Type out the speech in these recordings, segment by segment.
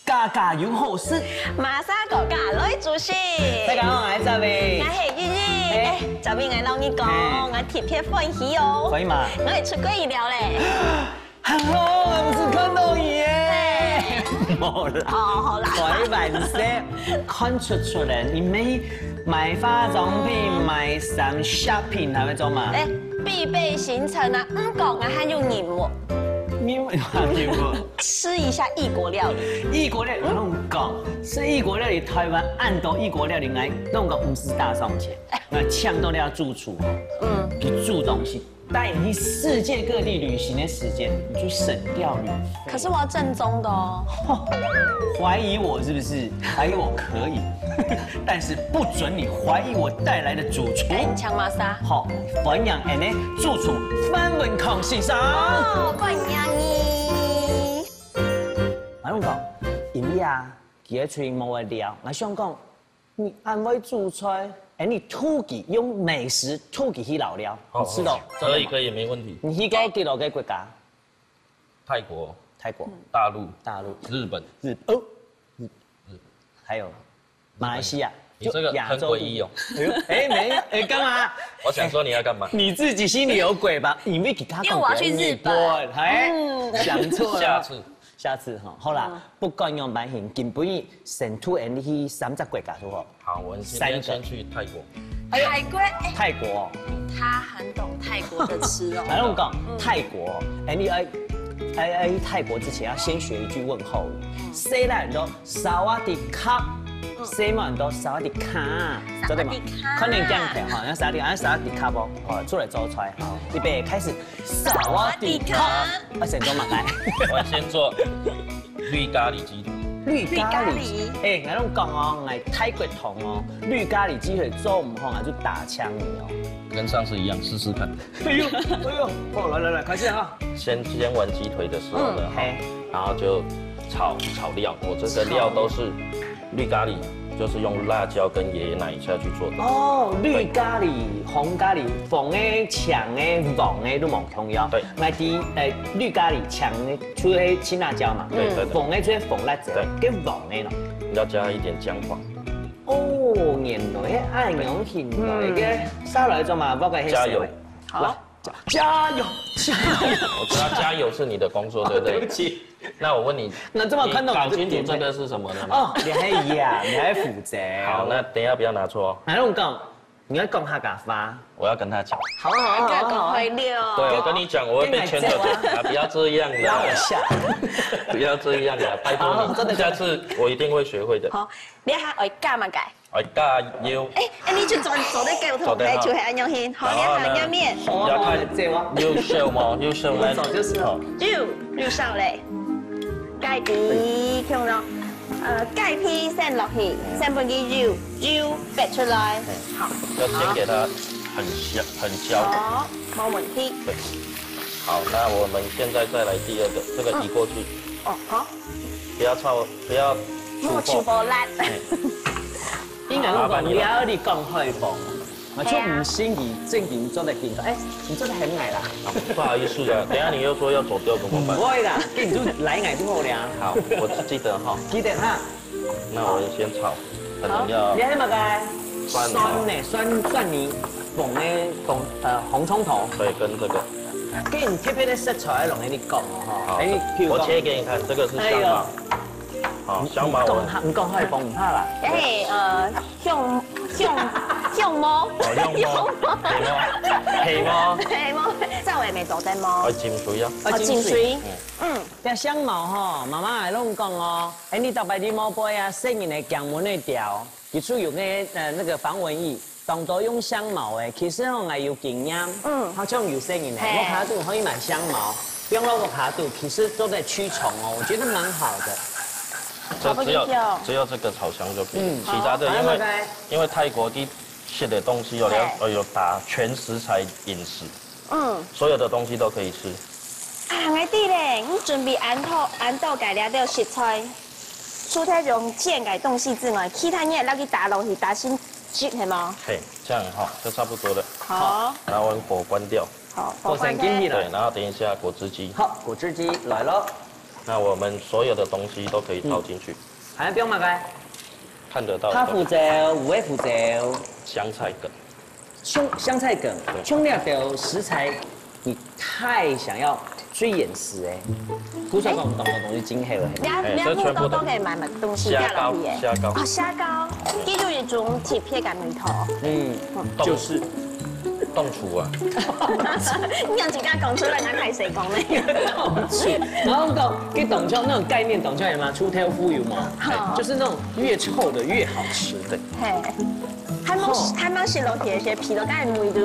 家家有好事。马莎国家女主席，大家好，我係澤偉。我係月月，這邊我老你講，我特別歡喜哦。可以嗎？我係出過意料咧。Hello，我不是看到你耶。冇啦。哦，好啦。開玩笑，看出來，你沒買化妝品、買衫 shopping 係咪做嘛？必備行程啊，講我還有你喎。你吃一下異國料理。異國料理弄講，吃異國料理，台灣按到異國料理來弄個50大送錢，那搶到了住處，去煮東西，帶你去世界各地旅行的時間，你就省掉旅費。可是我要正宗的哦。懷疑我是不是？懷疑我可以，但是不准你懷疑我帶來的主廚。你搶瑪莎。好，分享人呢主廚范文康先生。哦，歡迎你。我講，因為啊，佢喺吹冇嘅料，我想講，你安慰煮菜，你土記用美食土記去老料，你知道？可以，沒問題。你去過幾多個國家？泰國、大陸、日本，還有馬來西亞。你這個很詭異哦。沒幹嘛？我想說你要幹嘛？你自己心裡有鬼吧？因為其他因為我要去日本，想錯了。下次哈，好啦，不管用版型，根本成都人去30個國家都好。好，我們今天先去泰國。泰國，他很懂泰國的吃哦。來我講泰國，你喺泰國之前要先學一句問候語，西蘭人都薩瓦迪卡，西馬人都薩瓦迪卡，知道嗎？可能這樣聽哈，像薩瓦迪卡不？哦，出來做出來，預備開始，薩瓦迪卡，我先做乜嘢？我先做綠咖喱雞腿。綠咖喱，我攏講哦，我泰國同哦，綠咖喱雞腿做唔好，我就打槍你哦。跟上次一樣，試試看。哎呦，哦，來，開始哈。先煎完雞腿的時候呢，然後就炒料，我這個料都是綠咖喱，就是用辣椒跟椰奶下去做的。哦，綠咖喱、紅咖喱、紅的、強的、黃的都冇重要。對，我啲綠咖喱強的出係青辣椒嘛，對，黃的出係紅辣椒，跟黃的咯。要加一點薑黃。哦，原來愛用現代嘅沙來做嘛，包括加油。好，加油！我知道加油是你的工作，對不對？對不起。那我問你，那這麼看到搞清楚這個是什麼呢？哦，你還你還負責。好，那等一下不要拿錯哦。來，我講，你要講客家話。我要跟他講。好，講會了。對，我跟你講，我會被牽着走啊！不要這樣的，拉我下，不要這樣的，拜託你，真的，下次我一定會學會的。好，你下我加乜解？我加油。你就做得夠同你就係安樣先。好，你下一面。要看優秀嘛，優秀來。就是好。肉少嘞，雞皮強咯，雞皮先落去，先把啲肉拔出來。好。要先給它很焦。好，冇問題。對。好，那我們現在再來第二個，這個移過去。哦，好。不要出火辣。應該我講了你講開放，我就唔心意正經做得健康。你做得很矮啦。不好意思啊，等下你又說要走掉怎麼辦？不會啦，跟你就來矮就好了。好，我記得哈。記得哈。那我先炒，可能要。你係乜嘅？蒜泥，紅的紅蔥頭。對，跟這個。既然特別的食材容易啲講哦，我切給你看，這個是香茅。好，香茅唔講開放唔怕啦。香茅。皮毛，周圍未做得麼？我浸水啊。浸水。但香茅吼，媽媽係攏講哦，你特別啲毛杯啊，細人嘅薑蚊嘅條，佢出有那個防蚊液，當多用香茅嘅，其實我係有經驗，好像有細人嘅，我下度可以買香茅，用落個下度，其實都在驅蟲哦，我覺得蠻好的。只有這個炒香就可以，其他的因為泰國啲食的東西有打全食材飲食，所有的東西都可以吃。我知咧，我準備按豆改良的食材，除咗用煎改東西之外，其他嘢攞去打落去打先煮係嗎？嘿，這樣哈就差不多了。好，然後我們火關掉。好，火關掉。對，然後等一下果汁機。好，果汁機來咯。那我们所有的东西都可以倒进去。还不用买该。看得到。他负责，五位负责。香菜梗。香菜梗，冲了的食材，你太想要追眼食哎。古早讲唔同嘅东西真係喎。兩副都可以買乜東西加落去嘅。蝦膏。哦，蝦膏，呢種一種鐵片嘅芋頭。就是。凍廚啊！你讓自家講出來，那係誰講咧？凍廚，然後講給凍椒那種概念，凍椒有嗎？出挑夫有嗎？就是那種越臭的越好吃的。還冇食落去嘅皮都梗係梅到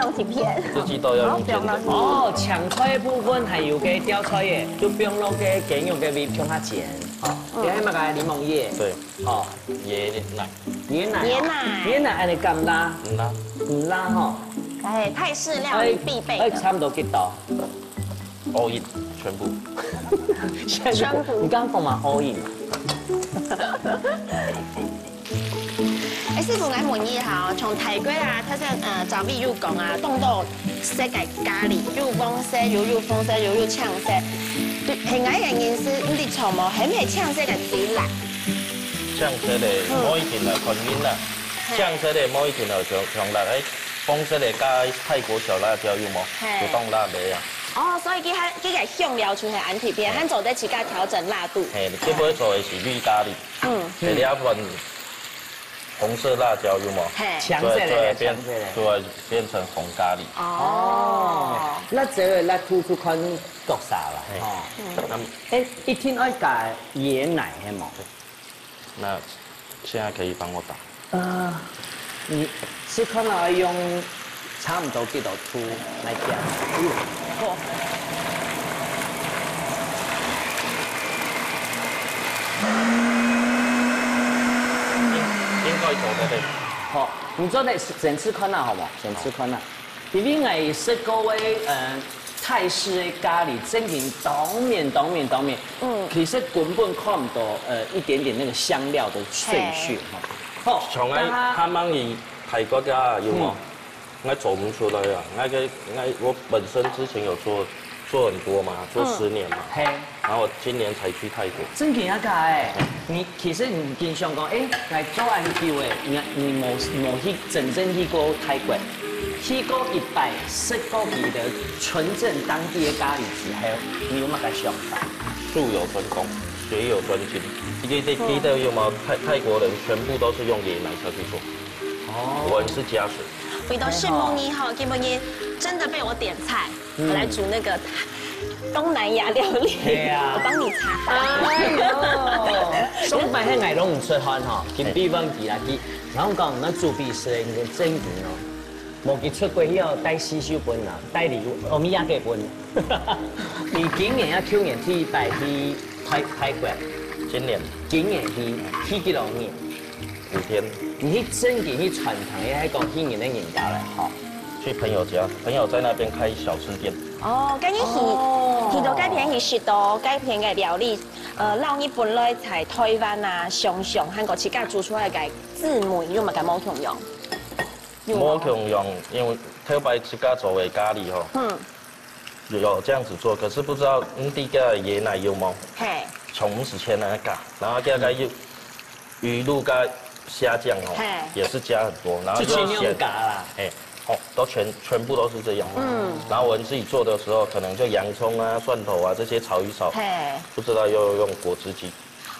凍鐵片。自己都要用煎的。哦，搶菜的部分還有嘅吊菜嘅，就不用落嘅雞肉嘅味向下煎。你喺乜嘅檸檬葉？對。哦，椰奶按你咁辣？唔辣。唔辣吼。哎，泰式料理必備的。差唔多幾多 ？all in 全部。全部。你剛剛講嘛 all in。師傅，我問一下，從泰國啊，他像早味肉講啊，凍到食嘅咖喱，肉崩色、肉風色、肉嗆色，對，係我嘅意思，你哋從冇係唔係嗆色嘅最辣？嗆色嘅冇一定係均勻啦，嗆色嘅冇一定係強辣，誒，風色嘅加泰國小辣椒有冇？不凍辣味啊。哦，所以佢係香料出係安貼片，佢做得自家調整辣度。係，基本做嘅是綠咖喱，係兩份。紅色辣椒有冇？強色嚟，就會變成紅咖喱。哦，那這個辣吐出看國啥啦？哦，誒，一天愛加椰奶係冇？那現在可以幫我打。你是可能要用差唔多幾多醋來加？好。好，你做得先試看下好冇？先試看下。因為我食過嘅泰式嘅咖喱，整件當面。其實根本看唔到一點點那個香料的碎屑哈。好，從他們以泰國家有冇？我做唔出來啊！我本身之前有做很多嘛，做10年嘛。嘿。然後我今年才去泰國。真嘅一家誒，你其實你經常講誒，嚟做安叫誒，你冇去真正去過泰國，去過一擺食過佢的純正當地嘅咖喱之後，你有乜嘅想法？術有專攻，學有專精。記得有冇泰國人全部都是用椰奶下去做。哦。我是加水。回到是夢妮哈，給夢妮真的被我點菜，我來煮那個。東南亞料理，我幫你查。哎呦，總擺喺外攏唔出汗吼，佢比方佢啦佢，然後講那做比賽嘅正經哦，無佢出過以後帶洗手本啦，帶禮物，歐米亞嘅本。你今年啊，去年去帶去泰國，今年去幾多年？5天。你去正經去傳統嘅喺講去年的人家嚟，好。去朋友家，朋友在那邊開小吃店。哦，咁佢到介片去食到介片嘅料理，讓你本來在台灣啊、上韓國自家做出來嘅字幕，有冇嘅冇共用？冇共用，因為特別自家做嘅咖喱吼，有這樣子做，可是不知道啲嘅椰奶有冇？係。從50千來加，然後加個魚露加蝦醬哦，也是加很多，然後就鹹啦，都全部都是這樣。然後我們自己做的時候，可能就洋蔥啊、蒜頭啊這些炒一炒，不知道又用果汁機。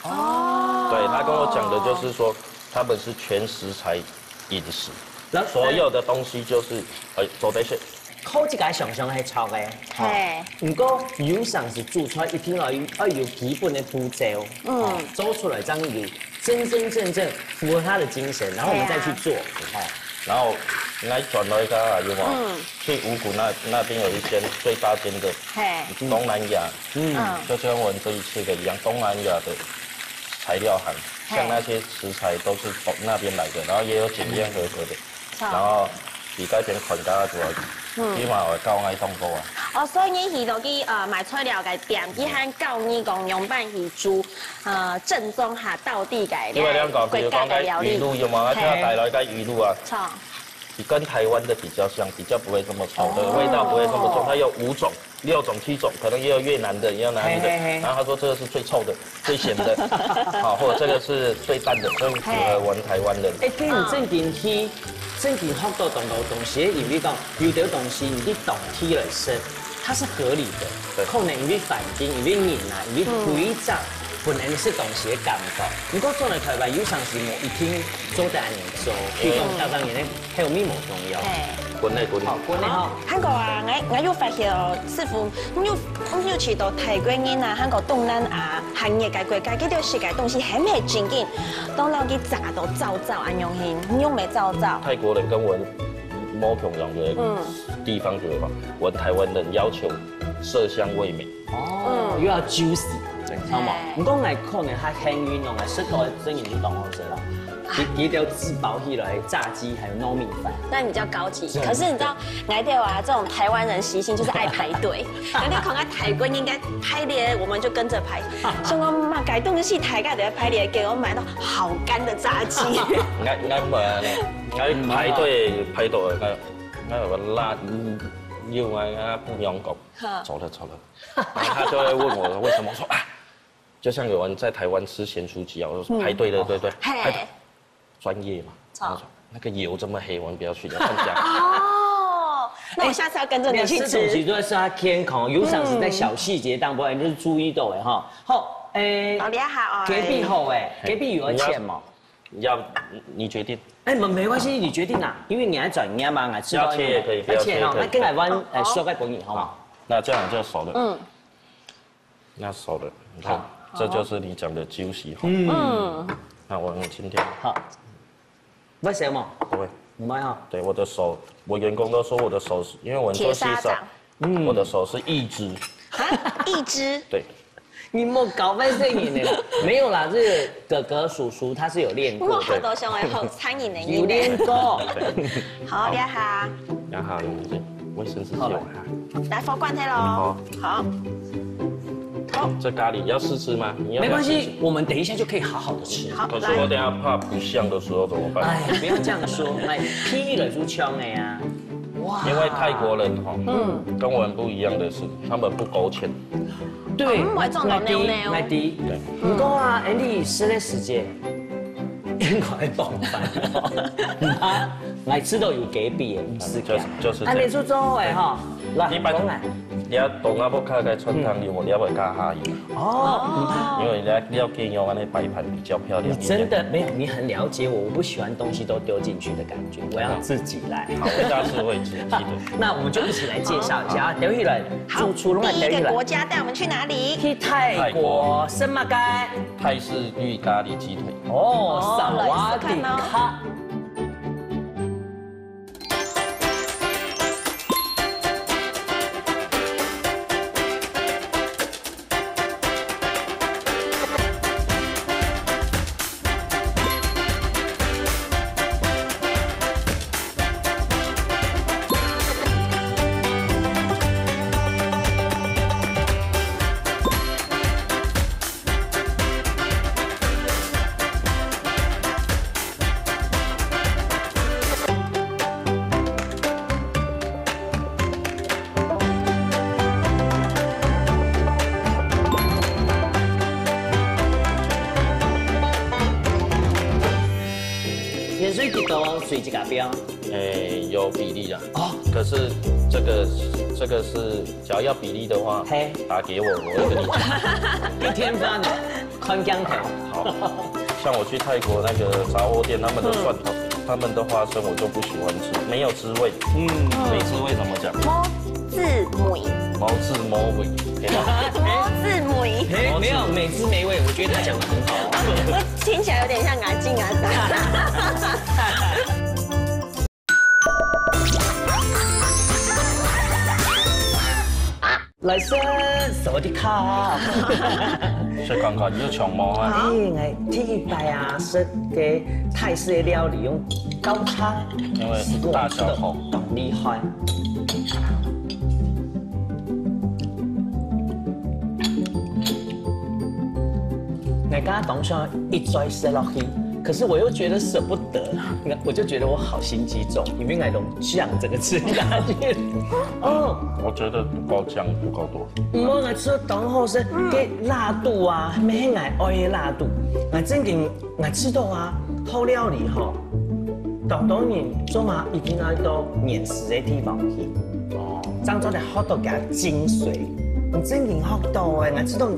哦。對，他跟我講的就是說，他們是全食材飲食，所有的東西就是做得食。靠這個常常係炒嘅。係。如果有常是做出來，一定要有基本的步驟，做出來這樣有真正符合他的精神，然後我們再去做。然後我轉來家有冇？去五股那邊有一間最大間的東南亞，就像我們這一次的一樣，東南亞的材料行，像那些食材都是從那邊來的，然後也有檢驗合格的，然後比嗰邊款價主要，起碼我夠嗌東哥啊。哦，所以你去到去買材料嘅店，佢係教你講用辦去煮正宗下道地嘅，因為兩個，比如講嘅魚露有冇？我聽下帶來嘅魚露啊。跟台湾的比较像，比较不会这么臭的，味道不会这么重。它有5种、6种、7种，可能也有越南的，也有哪里的。然后他说这个是最臭的、最咸的，好，或者这个是最淡的，更符合我们台湾人。既然正经天，正经福岛动西，因为讲有条东西你去冻起来吃，它是合理的。可能因为环境、因为人啊、因为规则。本来是东西的感觉，如果做嚟台湾有常时我一天做第二年做，譬如講教當然咧，係有咩冇重要。滾嚟。好，滾嚟好。韓國啊，我有發現哦，師傅，我有去到泰國人啊，韓國東南亞行業嘅國家，佢條食嘅東西係咪正經？當然佢炸到糟安樣型，用咪糟。泰國人跟我們某同樣的地方就是話，我們台灣人要求色香味美。哦，要 juicy。好嘛，唔講係可能係輕軟咯，係適當真然啲當好食啦。幾條自包起來炸雞，還有糯米飯，那比較高級。可是你知道，我哋啊這種台灣人習性就是愛排隊。有啲講啊，泰國應該排列，我們就跟着排。所以我買改東西，大家都要排列，給我買到好乾的炸雞。我唔係咧，我排隊，我個辣要我不用講，走了。然後他就會問我為什麼，我說啊。就像有人在台灣吃鹹酥雞啊，我說排隊的，對不對？排隊，專業嘛。他說那個油這麼黑，我們不要去，要看家。哦，那我下次要跟着你去吃。吃東西都是要天空，有常是在小細節當中，你就是注意到嘅哈。好，老厲害哦。隔壁好哎，隔壁有錢嘛？要你決定。沒關係，你決定啦，因為你還轉啱嘛，我知道。要切也可以，不要切也可以。那跟台灣說個本語好嗎？那這樣就熟了。那熟了，你看。這就是你講的juicy。那我們今天好，不會嗎？不會，唔會哈。對，我的手，我員工都說我的手是，因為我做洗手，我的手是1隻。1隻？對。你莫搞壞這一年沒有啦，這個哥哥叔叔他是有練過。我好多想來好餐飲的。有練過。好，厲害。然後衛生紙借我哈。來放罐頭咯。好。這咖喱要試吃嗎？沒關係，我們等一下就可以好好的吃。可是我等下怕不像的時候怎麼辦？哎呀，不要這樣說，來批了就槍了呀。哇！因為泰國人哈，跟我們不一樣的是，他們不勾芡。對，買低。對。不過啊，Andy 吃的時間應該飽飯。啊，來吃到有隔壁的，不是就是。啊，你做做哎哈，來講來。你要懂啊，不卡開川湯牛，你要不要加蝦油？哦，因為你要給用那擺盤比較漂亮。你真的沒有，你很了解我，我不喜歡東西都丟進去的感覺，我要自己來。好，我下次會自己的。那我們就一起來介紹一下啊，丟起來，好，第一個國家帶我們去哪裡？去泰國什麼街？泰式御咖喱雞腿。哦，薩瓦迪卡。盐水几多？水几个标？有比例的哦。可是这个是，只要比例的话，打给我，我会跟你讲。一天饭，宽姜头。好，像我去泰国那个杂货店，他们的蒜头、他们的花生，我就不喜欢吃，没有滋味。没滋味怎么讲？毛字梅。毛字毛味，毛字梅。没有美滋没味，我觉得他讲的很好。我听起来有点像阿静阿达。來生薩瓦迪卡，所以講講要長毛啊！哎，第一擺啊，食嘅泰式嘅料理用高湯，因為大小好，咁厲害。大家當上一再食落去，可是我又觉得舍不得，我就觉得我好心机重，里面来弄酱这个吃下去。哦，我觉得不够姜，不够多。我来吃当后是给辣度啊，没爱爱的辣度。我正经我吃到啊，好料理吼，当然做嘛一定要到面食的地方去。哦，这样做的好多加精髓。你正经好多诶，我知道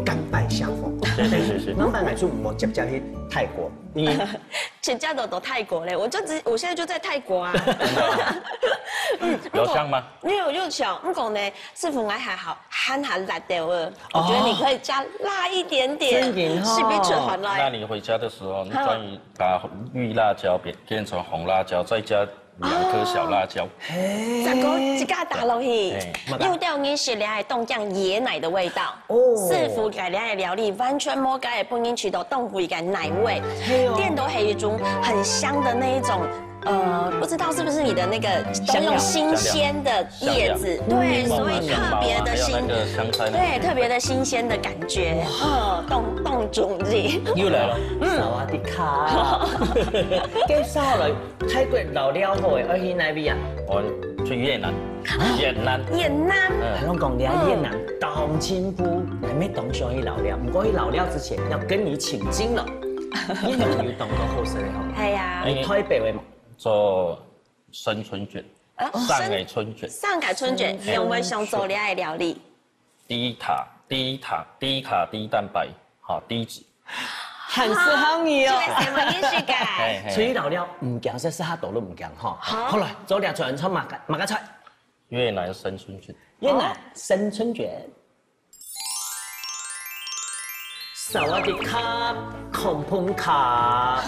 甘拜下风。是。老板来说，我接去泰国，你全家都泰国嘞，我现在就在泰国啊。有香吗？没有又香，不过呢，师傅还好，หั่下辣椒了。我觉得你可以加辣一点点，是比最好辣。那你回家的时候，你专门把绿辣椒变成红辣椒，再加2颗小辣椒，再搁一家打落去，又掉你是两的冻酱椰奶的味道。哦，师傅改良的料理完全没改不进去的冻回改奶味，店都还有一种很香的那一种。不知道是不是你的那个都用新鲜的叶子，对，所以特别的对，特别的新鲜的感觉。冻种子又来了，萨瓦迪卡。介绍了泰国老料好的，而去哪边啊？我去越南。越南。还拢讲你啊，越南当亲夫，还没懂上去老料，不过去老料之前要跟你请经了。越南有当过好食的吼。系啊。你台北位嘛？做生春卷，上海春卷。上海春卷用为上做了的料理。低卡、低蛋白，好低脂。很适合你哦。这个什么意思噶？所以老料唔惊，说是下多都唔惊哈。好来，做两串炒马家菜。越南生春卷。越南生春卷。萨瓦迪卡，空碰卡。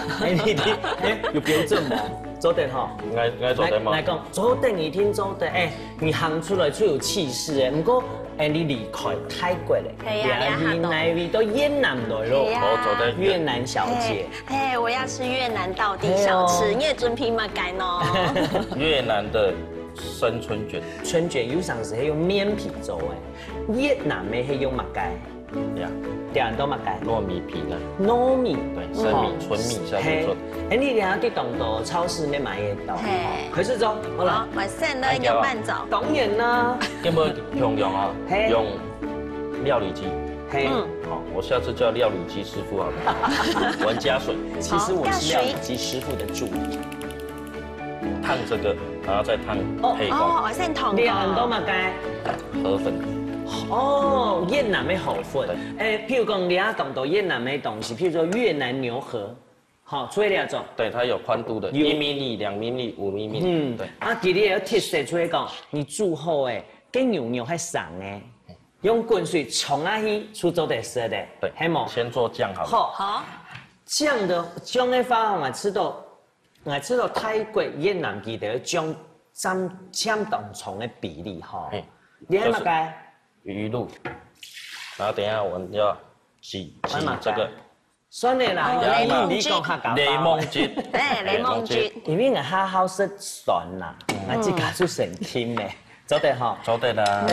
有标准吗？做得哈。爱做得吗？来讲，做得你听做得，你行出来最有气势诶。不过，你离开泰国嘞，越南味到越南来咯。我做得越南小姐。我要吃越南道地小吃，你也准备嘛改喏。越南的生春卷。春卷有上是用面皮做诶，越南的是用乜改？呀，两都嘛改糯米皮的。糯米对，生米、纯米下去做。你俩去东岛超市没买得到。可是做好了，晚上呢要慢走。当然啦。有没有用啊？用料理机。好，我下次叫料理机师傅好了。我加水。其实我是料理机师傅的助理。烫这个，然后再烫配工。晚上烫。两都嘛改河粉。越南的河粉，譬如讲你要懂得越南的东西，譬如说越南牛河，好，做两种。对，它有宽度的，1 mm、2 mm、5 mm。对。其实有特色出来讲，你煮好跟牛还上用滚水冲下去，出做得食的。对，黑毛先做酱好了。好。酱的方法我知道泰国、越南记得将相当重的比例哈。你还嘛该？鱼露，然后等一下我们要洗这个。酸的啦，你讲客家柠檬汁。柠檬汁。因为我好识酸啦，我只加出成甜的，做得哈。做得啦。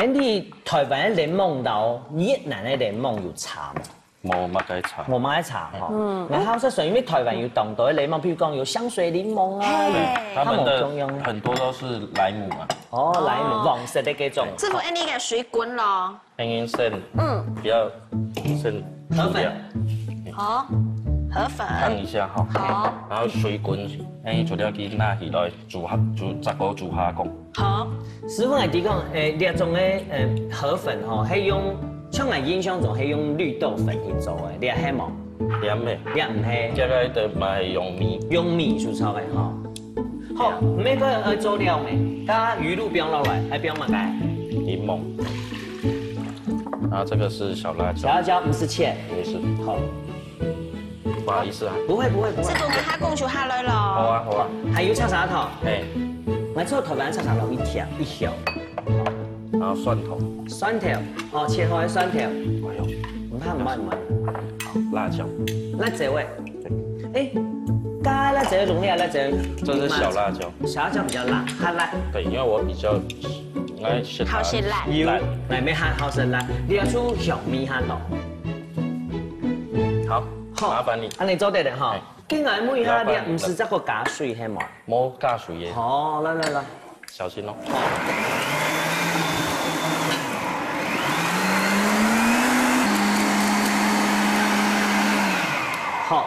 你台湾的柠檬豆，越南的柠檬有差吗？冇乜嘅茶，冇乜嘅茶哈。我好識上，因為台灣有當地檸檬，譬如講有香水檸檬啊，他們的很多都是萊姆啊。哦，萊姆黃色的嗰種。師傅，你嘅水滾咯。應先，比較先河粉。好，河粉。燙一下哈。好。然後水滾，做了佢拿起來煮下工。好。師傅係點講？呢種嘅河粉吼係用。像我印象中係用綠豆粉去做嘅，你係黑冇？兩味，你唔係？這個就咪用米，用米做炒嘅嗬。好，每個做料嘅，加魚露不用落來，還不用乜嘅？檸檬，然後這個是小辣椒。小辣椒50切，也是。好，不好意思啊。不會。師傅，我下工就下來咯。好啊。還有炒沙頭。我做台灣炒沙頭一條。然後蒜頭，切好的蒜頭，哎呦，唔怕，好，辣椒，辣椒味，加辣椒容易啊，辣椒，這是小辣椒，小辣椒比較辣，它辣，對，因為我比較愛食好食辣，來咩好食辣，你要出小米下頭，好，麻烦你。安尼做得嘞哈。今日每下你唔是这个加水系嘛？冇加水嘅。好，来，小心咯。好，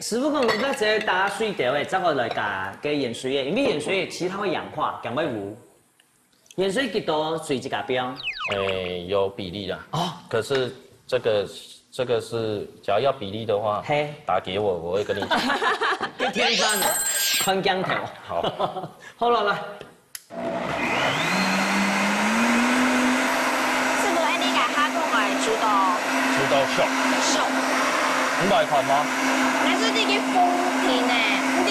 师傅讲你那只加水条诶，这个来加嘅盐水嘅，因为盐水其实它会氧化，讲袂糊。盐水几多水一加标？有比例的。哦。可是这个是，只要比例的话，打给我，我会跟你讲。一天山宽江头。好。好了，来。是不是你家下讲的煮到熟？你来看吗？但是你去风田呢，你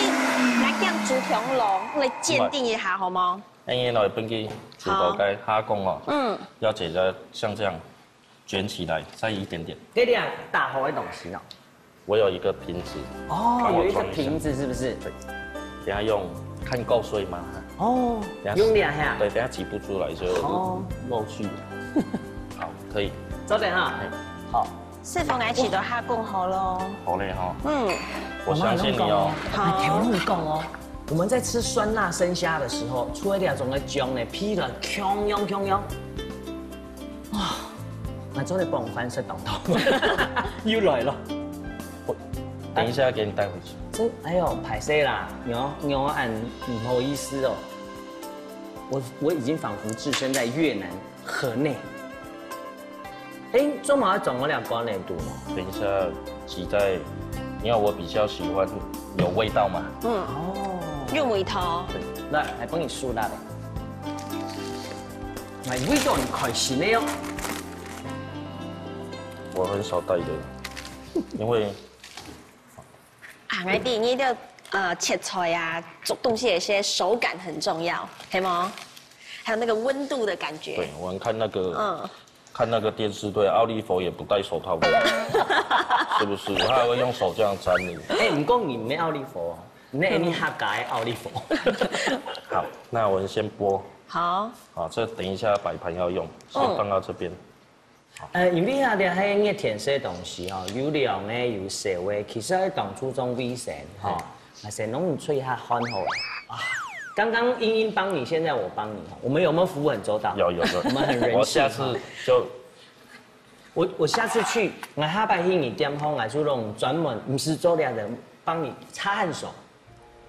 来讲煮香炉，来鉴定一下好吗？因来本去煮到该下讲哦，要解的像这样卷起来，再一点点。给点大号的东西哦。我有一个瓶子。哦，有一个瓶子是不是？对。等下用，看够水吗？哦。用两下。对，等下挤不出来就漏去了。好，可以。早点哈。好。师傅，我起都下讲好咯。好嘞哈。我相信你哦。好。听我讲哦。我们在吃酸辣生虾的时候，出一两种的姜呢，劈了，锵锵，哇！我做的帮翻色当头，又来了。等一下给你带回去。这哎呦，歹势啦，牛俺不好意思哦。我已经仿佛置身在越南河内。做毛总我俩关内度吗？等一下挤在，因为我比较喜欢有味道嘛。用味头。来帮你梳那的。来，味道很开心的哟。我很少带的，因为我第一的切菜啊，做东西有些手感很重要，黑吗？还有那个温度的感觉。对，我们看那个，看那个电视队，奥利佛也不戴手套的，是不是？他还会用手这样沾你。不讲你没奥利佛哦，你哈改奥利佛。好，那我们先剥。好。好，这等一下摆盘要用，先放到这边。因为下啲喺嘅填色东西吼，有凉嘅有涩嘅，其实喺当初中微生哈，还是弄唔出一下憨好啊。刚刚英英帮你，现在我帮你哈，我们有没有服务很周到？有，我们很人性。我下次就，我下次去，我下摆去你店后，我就弄专门不是做料的，帮你擦汗手，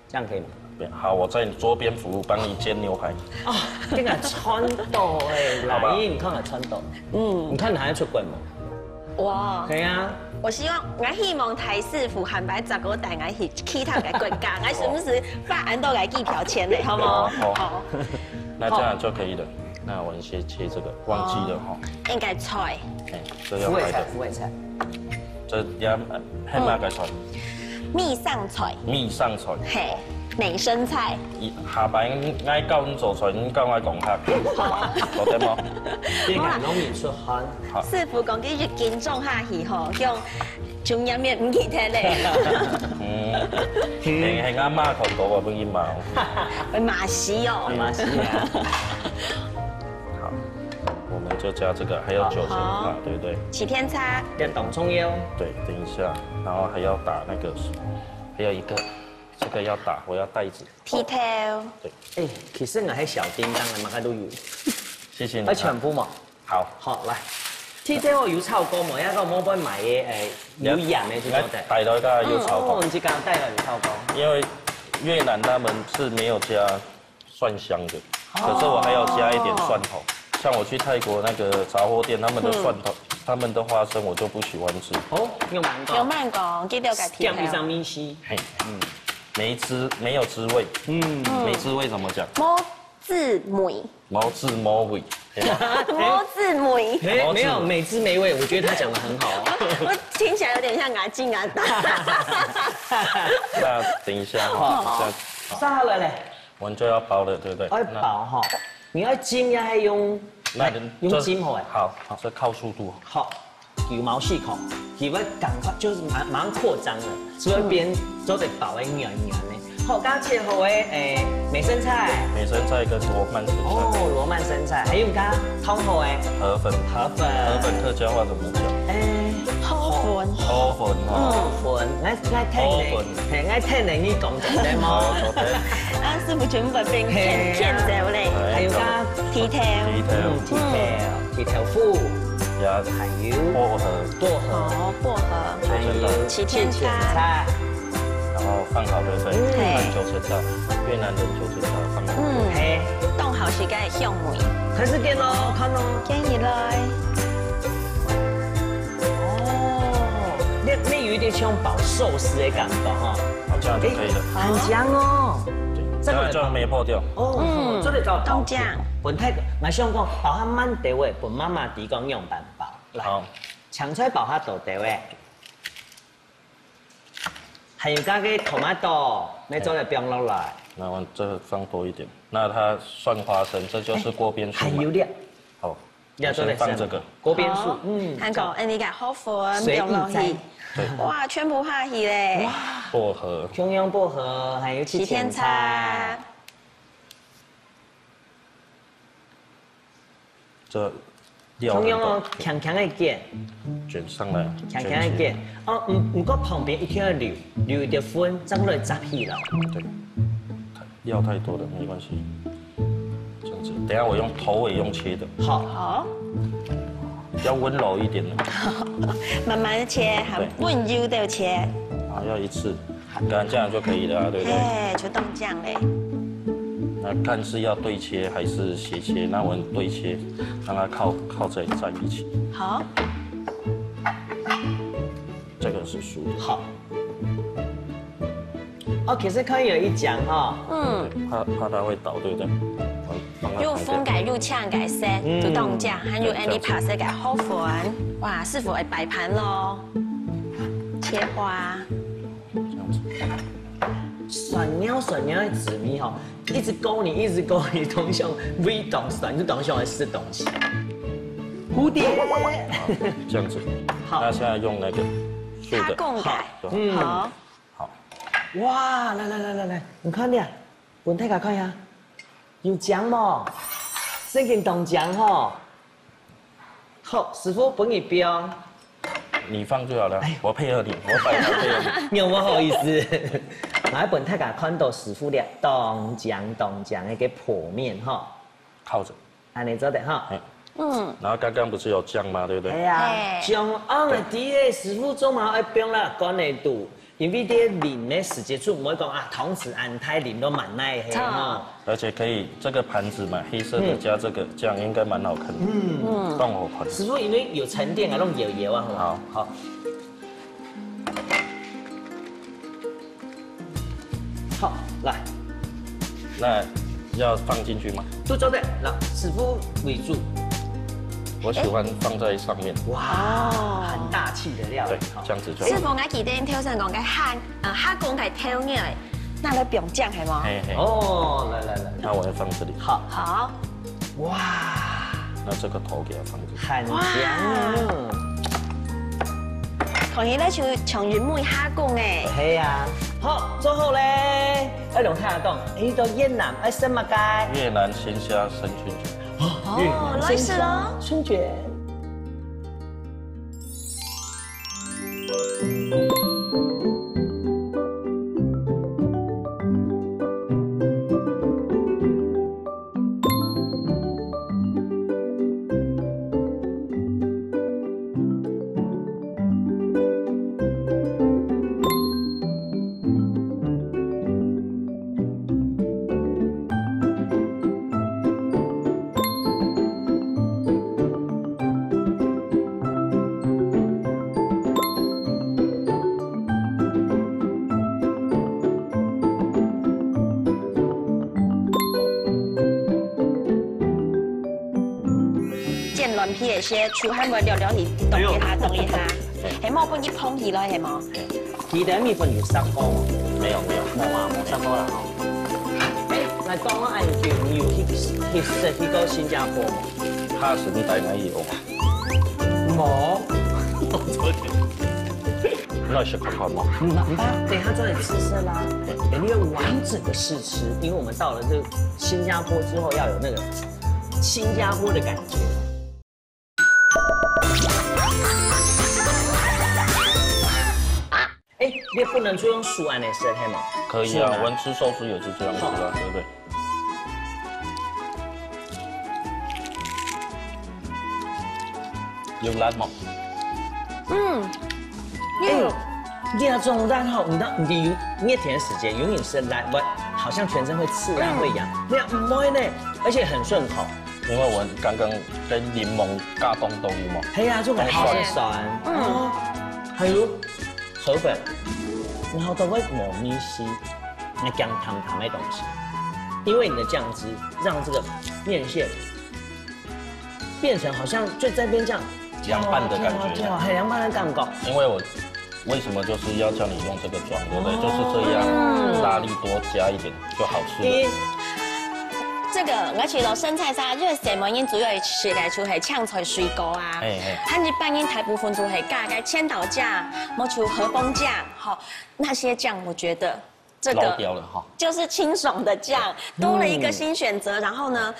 这样可以吗？好，我在你桌边服务，帮你煎牛排。啊，这个川豆哎，来，你看看川豆，你看你还要出轨吗？哇，对啊。我希望台师傅汉白10个带我去其他的国家，我时不时发俺都来寄条钱嘞，好吗？好。那这样就可以了。那我们先切这个，忘记了哈。应该菜。这要拍的。腐味菜。这要黑马个菜。蜜上菜。蜜上菜。嘿。美生菜，下摆爱教你做菜，你教我讲下，做得冇？你讲拢面出汗。师傅讲佢越敬重下去吼，叫中央面唔记得咧。係阿媽學到啊，本煙嘛。會馬屎哦。馬屎啊！好，我們就加這個，還有9層嘛，對不對？齊天叉。要懂葱油。對，等一下，然後還要打那個，還有一個。這個要打，我要袋子。剃頭。對。其實我係小叮當嘅，馬家都有。謝謝你。全部嘛。好，來。剃頭我有炒過冇？一個冇幫買嘅有鹽嘅就得。帶來家有炒過。我唔知講帶來有炒過。因為越南他們是沒有加蒜香的，可是我還要加一點蒜頭。像我去泰國那個雜貨店，他們的蒜頭、他們的花生我就不喜歡吃。用慢講。用慢講，記得要改剃頭。醬一張米稀。沒有滋味。沒滋味怎麼講？冇滋味。冇滋冇味。冇滋味。沒有美滋沒味，我覺得他講得很好。我聽起來有點像牙精牙大。那等一下哈，上好了嘞。我們就要包了，對不對？要包哈，你要煎要係用煎好誒。好，這靠速度。好。有毛細孔，佢會趕快就是馬上擴張了，所以邊做隻薄嘅圓圓嘅。好，剛切好嘅美生菜。美生菜跟羅曼生菜。羅曼生菜，還有加湯好嘅河粉。河粉客家話怎麼講？河粉。河粉哦，粉，我聽你講咗啲麼？啊，師傅全部變片條嚟，還有加蹄條夫，呀，還有薄荷，薄荷，還有旗天菜，然後放好對不對？放九層塔，越南人九層塔放好。嘿，凍好時間係香梅，開始見咯，看咯。建議來。你有一點像包壽司的感覺哈，好，這樣就可以了。很香哦。這樣就沒破掉。哦，這個叫凍醬。本太個，我想講包下滿地位，本媽媽提供樣板包。好，搶出來包下大地位。還有加個 tomato，你做嚟冰落來。那我這個放多一點。那它蒜花生，這就是鍋邊素。還有啲。好，我先放這個。鍋邊素，韓國你嘅河粉冰落去。哇，全部下去咧！哇，薄荷，中央薄荷，還有旗天菜。這料中央哦，強強的卷，捲上來，強強的卷。哦，唔過旁邊一定要留一點粉，這樣就雜起了。對，料太多了沒關係，這樣子。等下我用頭尾用切的。好。要溫柔一點的，慢慢的切，溫柔的切。啊，要一次，乾這樣就可以了，對不對？哎，就凍醬嘞。那看是要對切還是斜切？那我們對切，讓它靠在一起。好。這個是熟的。好。哦，其實可以有一講哈。怕它會倒，對不對？又風解又嗆解色，就凍醬，還有 any part 嘅河粉，哇，師傅係擺盤咯，切花，這樣子，蒜苗的紫米哈，一直勾你，東西微動蒜，就東西會是東西。蝴蝶，這樣子，好，那現在用那個素的，好，好，哇，來，你看啲啊，本太家看下。有醬冇？先給凍醬吼。好，師傅幫你標。你放就好了，我配合你，我擺盤配合你。有冇好意思？來本太家看到師傅的凍醬那個破面哈。靠着。按你做的哈。然後剛剛不是有醬嗎？對不對？係啊。醬按嚟啲嘅師傅做嘛愛標啦，乾嚟度。因為啲淋的時間處唔會講啊，同時按太淋都蠻耐嘅哈。而且可以這個盤子嘛，黑色的加這個，這樣應該蠻好看的。凍火盤。師傅因為有沉澱啊，弄油啊，好。好，來。那要放進去嗎？都做得，嗱，師傅為主。我喜歡放在上面。哇，很大氣的料。對，這樣子就。師傅，我記得挑上講嘅蝦公係挑嘢嚟，那嚟冰醬係嗎？哦，來。那我要放這裡。好。哇，那這個頭給它放這裡。很香啊！同時咧，像長遠妹蝦公誒。係啊。好，最後咧，我同大家講，呢個越南係什麼雞？越南鮮蝦生春卷。哦，來試咯，春卷。皮那些出汗不了了，你動一下，係冇半夜碰起來係冇？記得米粉有濕過嗎？沒有，冇濕過啦嗬。嚟講啦，按住你有去過新加坡冇？哈神帶咪有。冇。那是看看嗎？唔怕，等下再嚟試試啦。你要完整的試吃，因為我們到了這新加坡之後，要有那個新加坡的感覺。你不能就用素安的色黑吗？可以啊，我们吃寿司也是这样吃啊，对不对？有辣吗？这种辣后，你热天的时间永远是辣，好像全身会刺辣会痒，那样不会呢，而且很顺口。因为我刚刚跟柠檬加冻豆有冇？係啊，就很酸。还有河粉，然后都会抹米稀，那姜汤的东西，因为你的酱汁让这个面线变成好像就在边这样凉拌的感觉，很凉拌的感觉。因为我为什么就是要叫你用这个装，对不对？就是这样，辣力多加一点就好吃了。这个我除了生菜沙，因为石门因主要是来出系青菜水果啊，它日本因大部分都系加个千岛酱、莫出和风酱，好那些酱，我觉得这个掉了哈，就是清爽的酱，多了一个新选择，然后呢，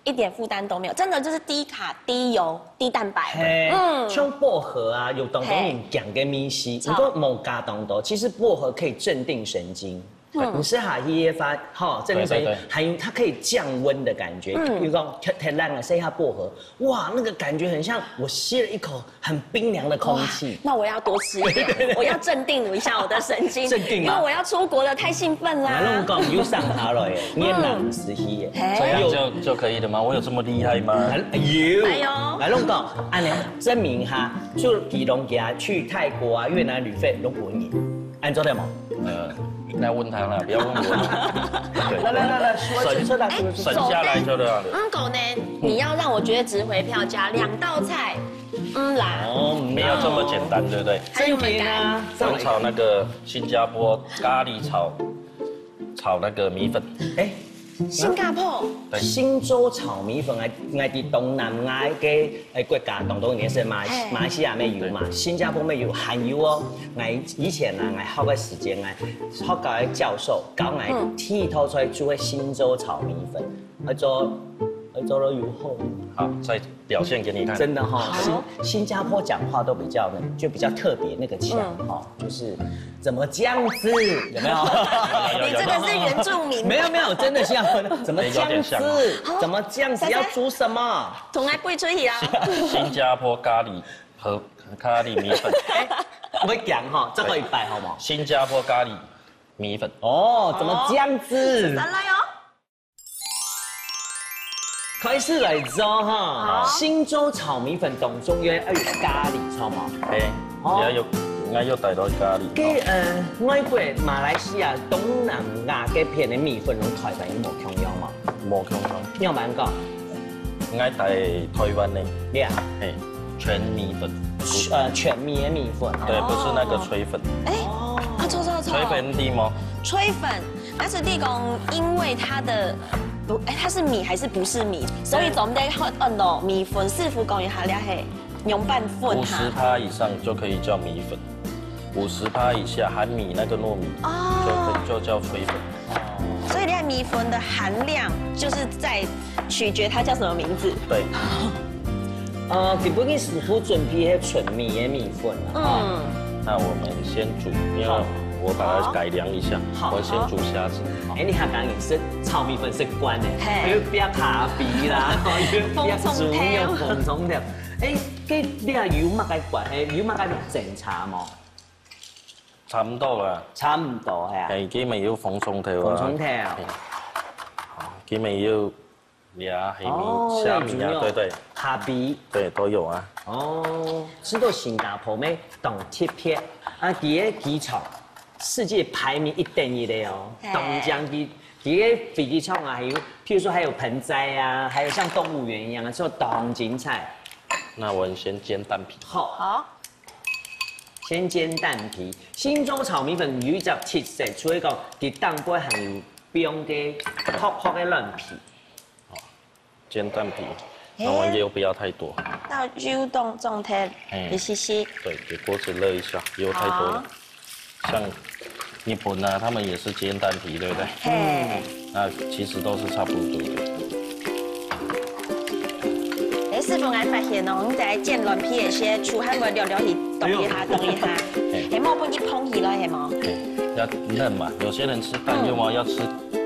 一点负担都没有，真的就是低卡、低油、低蛋白。像薄荷啊，有当当你讲嘅米稀，如果冇加当多，其实薄荷可以镇定神经。你是哈耶发哈，镇定神经，还有它可以降温的感觉。比如说太烂了，塞一下薄荷，哇，那个感觉很像我吸了一口很冰凉的空气。那我要多吃一点，我要镇定一下我的神经，镇定因为我要出国了，太兴奋啦。那讲你又上它了耶，你也难实现耶，这样就可以了吗？我有这么厉害吗？哎呦，来弄讲，按你证明哈，就吉隆坡去泰国啊、越南旅费都不便宜，按照对吗？那问他了，不要问我。来，省下来就对了。狗呢？你要让我觉得值回票价，2道菜，啦。没有这么简单，对不对？还有门槛。我炒那个新加坡咖喱炒那个米粉。新加坡，新洲炒米粉係東南亞嘅國家，當然是馬來西亞沒有嘛，新加坡沒有，還有哦。以前啊，學嘅時間學嘅教授教剃頭出來做新洲炒米粉，做了以後，好，再表現給你看。真的哈，新加坡講話都比較特別那個腔哈，就是怎麼這樣子，有沒有？你這個是原住民。沒有，真的是要怎麼這樣子？怎麼這樣子？要煮什麼？同來背出去啊！新加坡咖喱和咖喱米粉。我講哈，這個一拜好冇？新加坡咖喱米粉。哦，怎麼這樣子？來哦。開始來做哈，新洲炒米粉當中要有咖喱，錯嘛？應該要帶到咖喱。外國馬來西亞、東南亞嘅片嘅米粉，同台灣有冇共樣嘛？冇共樣。有冇講？應該帶台灣的。咩啊？全米粉。全米嘅米粉。對，不是那個炊粉。錯。炊粉地嗎？炊粉，但是地公因為它的。它是米還是不是米？所以總得按到米粉師傅講一下咧，係用拌粉50%以上就可以叫米粉，50%以下含米那個糯米就叫炊粉。所以你看米粉的含量就是在取決它叫什麼名字。對。基本嘅師傅準備係純米嘅米粉啊。那我們先煮，因為我把它改良一下，我先煮蝦子。你下剛也是炒米粉是關的，又不要咖啡啦，又不要豬肉紅蔥條。佢你係油乜嘅關？油乜嘅整茶冇？差唔多啦。差唔多係啊。佢咪要紅蔥條啊？紅蔥條。佢咪要蝦米、蝦米啊？對。咖啡。對，都有啊。知道新加坡咩？當鐵片啊，佢嘅機場。世界排名1等1的哦，東江的飛機場啊，還有，譬如說還有盆栽啊，還有像動物園一樣啊，做當精彩。那我們先煎蛋皮。好，先煎蛋皮。新洲炒米粉有一隻特色，除咗講啲蛋杯係有冰嘅泡嘅軟皮。煎蛋皮，那我油不要太多。到油中態，一些些。對，給鍋子熱一下，油太多了。像日本啊，他們也是煎蛋皮，對不對？那其實都是差不多的。師傅，我發現哦，我哋煎軟皮嘅時，出汗會溜去動一下，動一下，係冇本去烹起来的吗？要嫩嘛，有些人吃蛋要吃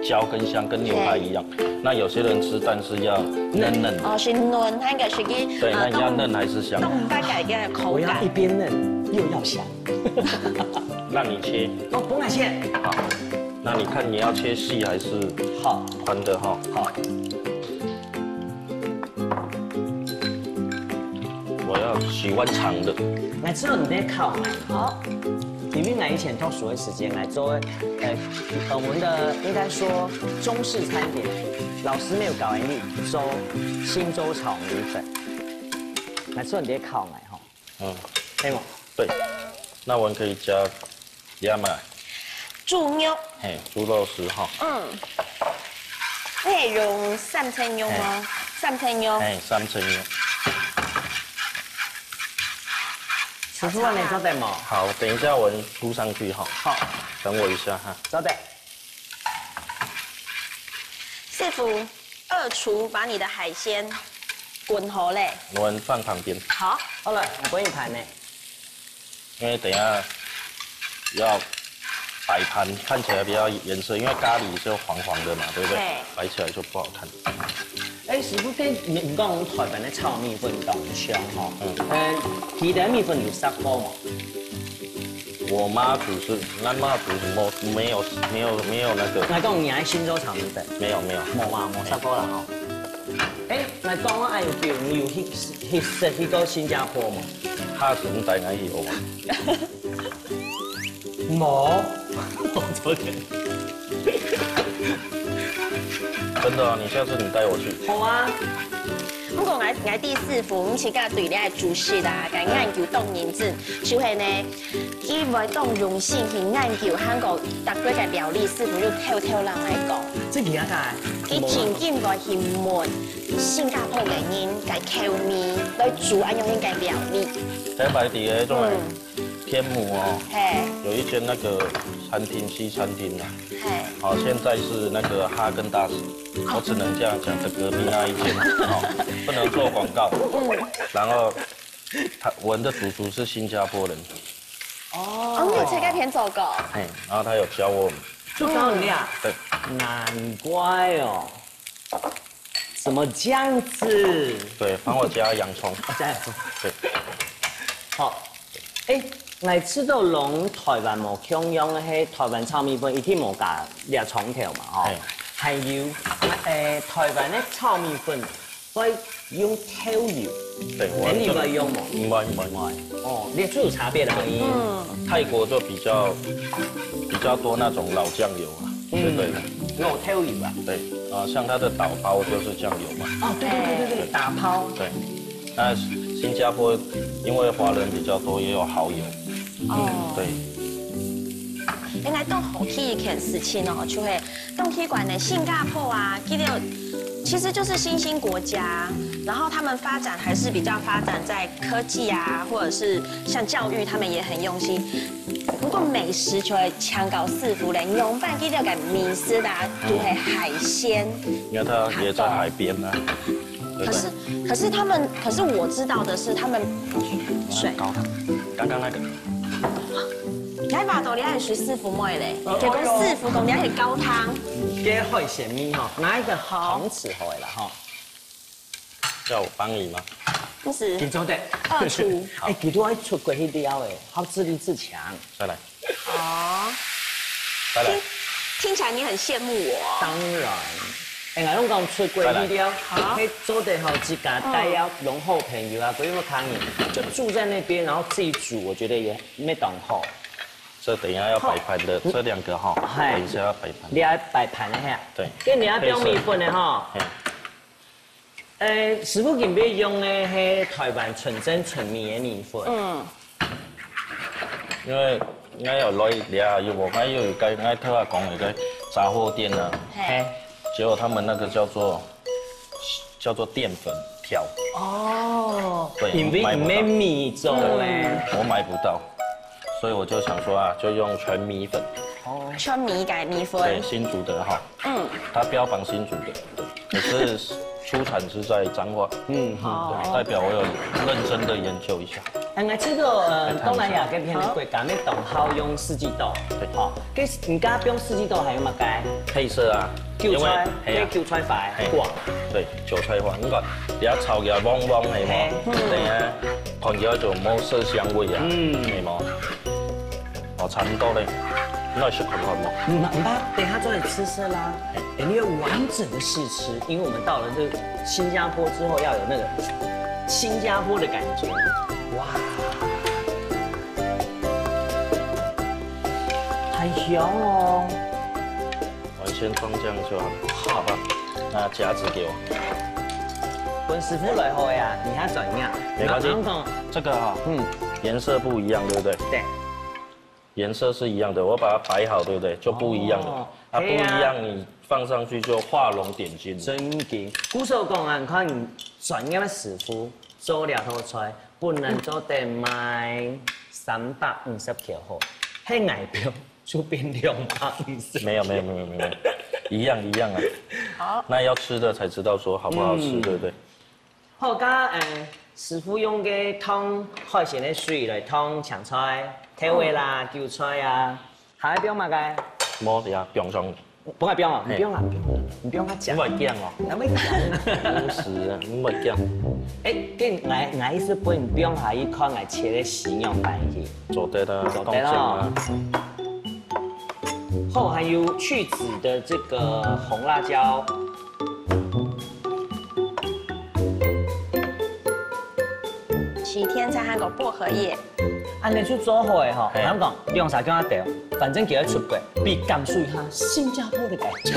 焦跟香，跟牛排一样。那有些人吃蛋是要嫩嫩的。哦，是嫩，它应该是去。对，那你要嫩还是香？动大概的口感。我要一边嫩又要香。让你切。哦，不敢切。好，那你看你要切细还是好宽的哈？好。我要喜欢长的。来之后你得靠买。好。因为我以前读书的时间来做，我们的应该说中式餐点，老师没有教你做新州炒米粉。来之后你得靠买哈。嗯，可以吗？对。那我们可以加鸭麦。猪肉。嘿，猪肉丝哈。嗯。你用三层肉吗？三层肉。哎，3层肉。师傅，你稍等嘛。好，等一下我铺上去哈。好，等我一下哈。稍等。师傅，2厨把你的海鲜滚好嘞。我们放旁边。好。好了，我滚一盘呢。因为等一下要摆盘，看起来比较颜色，因为咖喱就黄黄的嘛，对不对？摆起来就不好看。哎，师傅，你讲我们台湾的炒米粉当香哈，其他米粉有杀锅吗？我妈煮是，咱妈煮什么没有那个。来讲你爱新州炒米粉？没有。冇嘛，冇杀锅啦吼。哎，来讲我爱有叫你有去到新加坡吗？下次你带我去有吗？冇，我昨天。真的啊，你下次你带我去。好啊。不过我第4副，我们是甲对你的厨师啦，甲研究冻认证，就是呢，伊袂当用心去研究韩国特别嘅料理，师傅就偷人来讲。这几下解？伊真紧来去问新加坡嘅人，嘅口味来煮安样嘅料理。台北底下种天母哦，嘿，有一间那个餐厅西餐厅啊，嘿，好，现在是那个哈根达斯，我只能这样讲，这隔壁那一间，哦，不能做广告。然后我们的主厨是新加坡人。哦，你有切开片走过？哎，然后他有教我们。就教你啊？对。难怪哦。怎么这样子？对，帮我加洋葱。加洋葱。对。好。哎，来吃到龙台湾冇共用的迄台湾炒米粉，一定冇加掠葱条嘛，吼。还有台湾的炒米粉会用透油。对，你会用冇？唔会。哦，你最有差别的可以。泰国就比较多那种老酱油啊，对。有透油啊。对，啊，像它的打抛就是酱油嘛。哦，对，打抛。对，那新加坡因为华人比较多，也有蚝油。哦。对。原来到后期一件事情哦，就会动气馆的新加坡啊，其实就是新兴国家，然后他们发展还是比较发展在科技啊，或者是像教育，他们也很用心。不过美食就会强搞师傅嘞，用饭记得给米斯的就会海鲜。因为它也在海边啊。可是我知道的是他们水高汤，刚刚那个。你把豆你爱学师傅妹嘞，结果师傅讲你爱高汤。给海鲜米哈，拿一个汤匙好啦哈。叫我帮你吗？不是。紧张的。2厨。哎，几多爱出过迄料诶，好自立自强。再来。哦。再来。听起来你很羡慕我。当然。哎，我拢讲出过迄料，迄做得好自家带要浓厚朋友啊，不用看你，就住在那边，然后自己煮，我觉得也没当好。这等一下要摆盘的这2个哈，等一下要摆盘。你要摆盘的遐。对。跟你要标米粉的哈。师傅今要用的是台湾纯正纯米的米粉。因为我有来有无？我有跟我特下讲那个杂货店啊，结果他们那个叫做淀粉条。哦。对。因为没米做嘞。我买不到。所以我就想说啊，就用全米粉。哦。全米改米粉。对，新竹的哈。它标榜新竹的，可是出产是在彰化。好。代表我有认真的研究一下。这个东南亚跟偏的国家，那懂好用四季豆，对，好，跟你刚刚不用四季豆，还有乜解？配色啊，韭菜，跟韭菜花，哇，对，韭菜花，你看，你一炒起来旺旺的嘛，对啊，看起来就冇色香味啊，係冇？哦，差唔多咧，那是很好嘛。唔吧，等下就来吃色啦，你要完整的试吃，因为我们到了这个新加坡之后，要有那个新加坡的感觉，哇，很香哦。我先放这样就好了，好吧？那夹子给我。本师傅来好呀，你还怎样？没关系，这个哈，颜色不一样，对不对？对。颜色是一样的，我把它摆好，对不对？就不一样了。它不一样，你放上去就画龙点睛。真嘅，古时候讲啊，看你专业的师傅做了套菜，不能做得卖350克好，迄外表就变250。没有，一样啊。好。那要吃的才知道说好不好吃，对不对？好，加师傅用嘅汤海鲜的水来汤青菜。体味啦、韭菜啊，还要不用嘛该？冇呀，不用上。不爱不用啊，不用啦，你不用他讲。唔会惊哦。唔会讲。不是啊，唔会惊。跟我意思不用下一看我切的食用饭去。做得啦，做得啦。后还有去籽的这个红辣椒。7天才含个薄荷叶。安尼去做好的吼，我讲用啥叫他掉，反正给他出轨，比感受一下新加坡的感觉。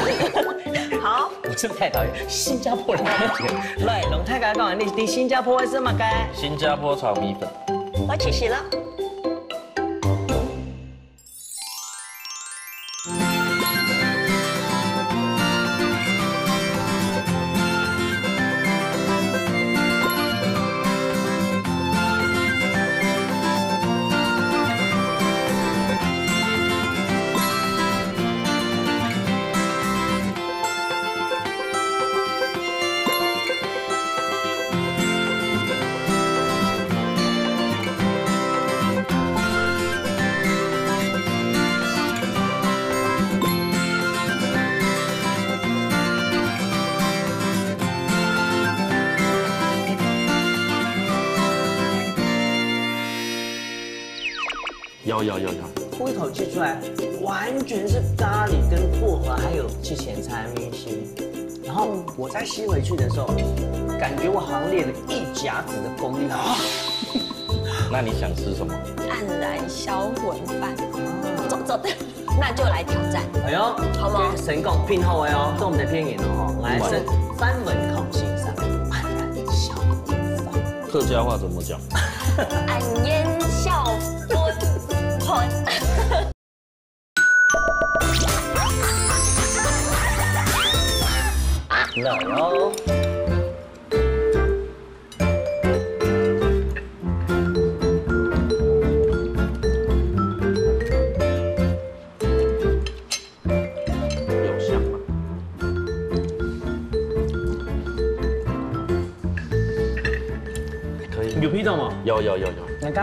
好，我是不是太讨厌新加坡的感觉？来，龙太太讲，你新加坡是什么该？新加坡炒米粉。我起洗了。有，吐一口气出来，完全是咖喱跟薄荷还有之前菜明星。然后我再吸回去的时候，感觉我好像练了一甲子的功力啊！那你想吃什么？黯然销魂饭。走的，那就来挑战。哎呦，好吗？成功拼好的哦，跟我们的偏言哦，来是翻门口欣赏黯然销魂饭。客家话怎么讲？黯然销魂。来哟！有香吗？可以。有皮到吗？有。那个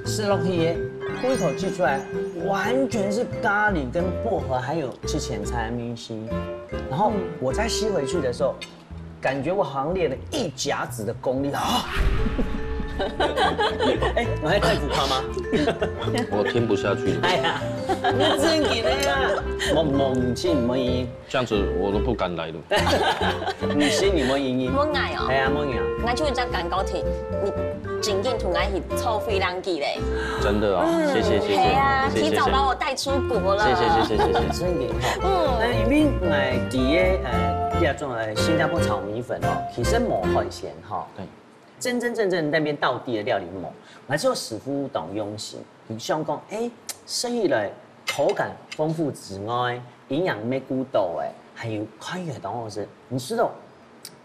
吃落去，吐一口气出来，完全是咖喱跟薄荷还有之前菜明星。然后我再吸回去的时候，感觉我好像练了一甲子的功力啊！哎，我还太浮夸吗？我听不下去了。哎呀，你真给的呀！梦境没，这样子我都不敢来了。你心里没阴影。我爱哦。哎呀，没影。我就这讲高铁，你真紧同我是臭飞人机嘞。真的啊，谢谢。对啊，提早把我带出国了。谢谢。真给哈。那因为我第一种新加坡炒米粉哦，其实冇海鲜哈。对。真正那边道地的料理冇，来做师傅懂用心。你像讲，生意来口感丰富之外，营养没顾到还有宽裕的东西。你知道，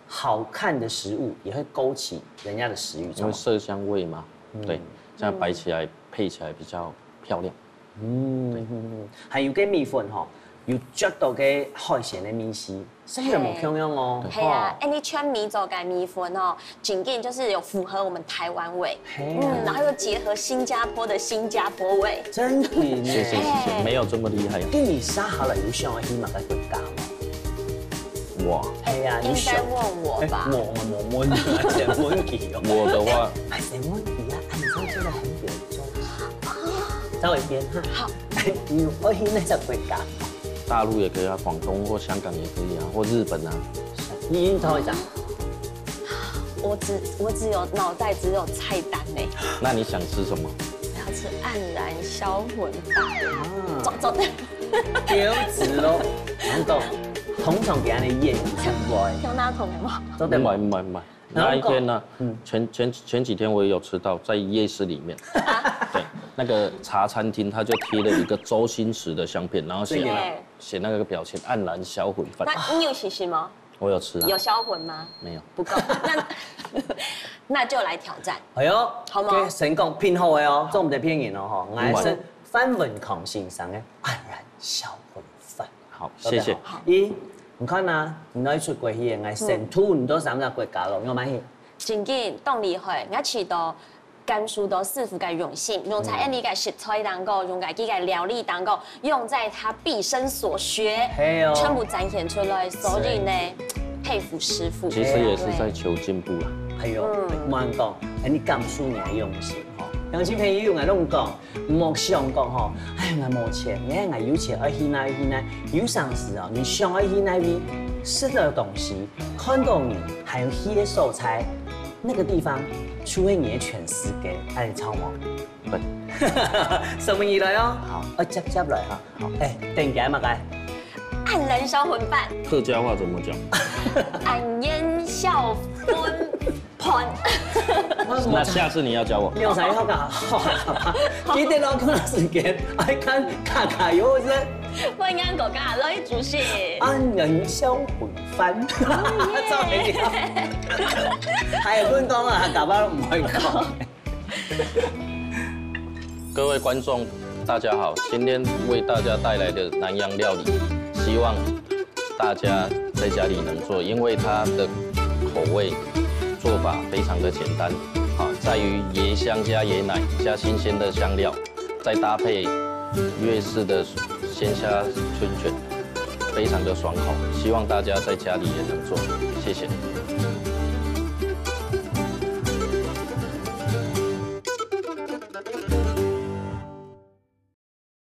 好看的食物也会勾起人家的食欲，因为色香味嘛，对，这样摆起来配起来比较漂亮。对，还有个米粉哈，有足多嘅海鲜嘅米絲，所以冇香樣哦。係啊，你圈米做嘅米粉哦，仅僅就是有符合我們台灣味，然後又結合新加坡的新加坡味。真的，謝謝，沒有這麼厲害。跟你殺下嚟要上去乜嘅國家嘛？哇，係啊，應該問我吧。我成問題哦。我的話，成問題啊，你真係真係很有種。稍微邊哈。好。你可以那隻國家。大陸也可以啊，廣東或香港也可以啊，或日本啊。你已經同我講。我只有腦袋只有菜單呢。那你想吃什麼？我要吃黯然銷魂飯。走。標誌咯，講到。通常俾人哋夜以前外，有那桶嗎？唔係，那一天呢？前幾天我也有吃到，在夜市裡面，對，那個茶餐廳，他就貼了一個周星馳的相片，然後寫那個表情，黯然銷魂飯。那你有吃嗎？我有吃啊。有銷魂嗎？沒有，不夠。那就來挑戰。係哦，好嗎？成功偏好嘅哦，做唔得偏言咯嗬。我係范文康先生嘅黯然銷魂飯。好，謝謝。咦？唔看嘛，唔可以出國去嘅，我成土唔多三個國家咯，我買去。真緊動力去，我去到甘肅的師傅嘅用心，用在你嘅食材當中，用在佢嘅料理當中，用在他畢生所學，全部展現出來，所以呢，佩服師傅。其實也是在求進步啦。係喲，冇人講，你甘肅人用心嗬。有啲朋友我攏講，莫想講嗬，哎我冇錢，我有錢，而去那，有上時哦，你想要去那邊吃的東西，看到你，還有些素材，那個地方出乎你的全世界，係你抄嗎？對，什麼意嚟哦？好，我接嚟哈。好，定解乜嘅？黯然銷魂飯。客家話怎麼講？黯然銷魂飯。那下次你要教我。你有啥好㗎？記得咯，嗰段時間愛看卡有啫。我啱國家女主席。黯然銷魂飯。真係係官講啊，大家都唔可以講。各位觀眾，大家好，今天為大家帶來的南洋料理，希望大家在家裡能做，因為它的口味做法非常的簡單，在於椰香加椰奶加新鮮的香料，再搭配粵式的鮮蝦春卷，非常的爽口，希望大家在家裡也能做，謝謝。